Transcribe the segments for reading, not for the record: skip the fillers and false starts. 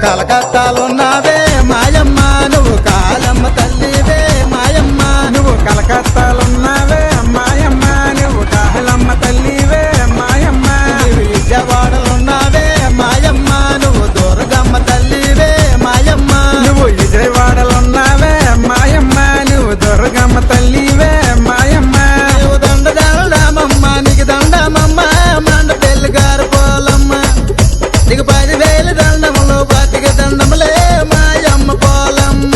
కలకత్తాలున్నావే మాయమ్మ నువ్వు కాలమ్మ తల్లివే మాయమ్మ నువ్వు కలకత్తాలున్నావే మాయమ్మ నువ్వు కాలమ్మ తల్లివే మాయమ్మ నువ్వు విజయవాడలున్నావే మాయమ్మ నువ్వు దుర్గమ్మ తల్లివే మాయమ్మ నువ్వు విజయవాడలున్నావే మాయమ్మ నువ్వు దుర్గమ్మ తల్లివే మాయమ్మ నువ్వు దండమమ్మ నీకు దండమమ్మ మండ పెళ్లి గారు పోలమ్మ నీకు 10,000 దండములు బతికి దండములే మాయమ్మ పోలమ్మ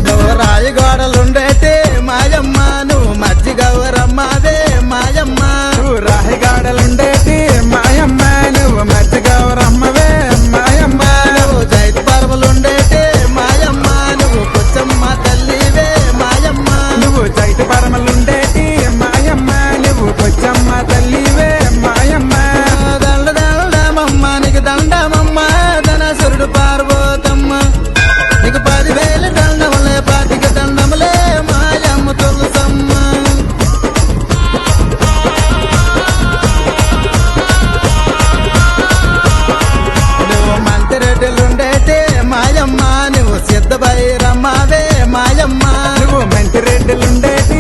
నువ్వు రాయగోడలుండేటి మాయమ్మ నువ్వు మజ్జిగౌరమ్మవే మాయమ్మ నువ్వు రాయగాడలుండేటి మాయమ్మ నువ్వు మజ్జిగౌరమ్మవే మాయమ్మ నువ్వు జైతు పరములుండేటి మాయమ్మ నువ్వు పుచ్చమ్మ తల్లివే మాయమ్మ నువ్వు చైత పరమలుండేటి మాయమ్మ నువ్వు కొచ్చమ్మ తల్లివే మాయమ్మ దండమమ్మ నీకు దండమమ్మ ధనసురుడు పార్వతమ్మ నీకు 10,000 దండములే పాతిక దండములే మాయమ్మ తులసమ్మ నువ్వు మంత్రిరెడ్డిలుండేటి మాయమ్మ నువ్వు సిద్ధ భైరమ్మవే మాయమ్మ నువ్వు మంచిరెడ్డిలుండేటి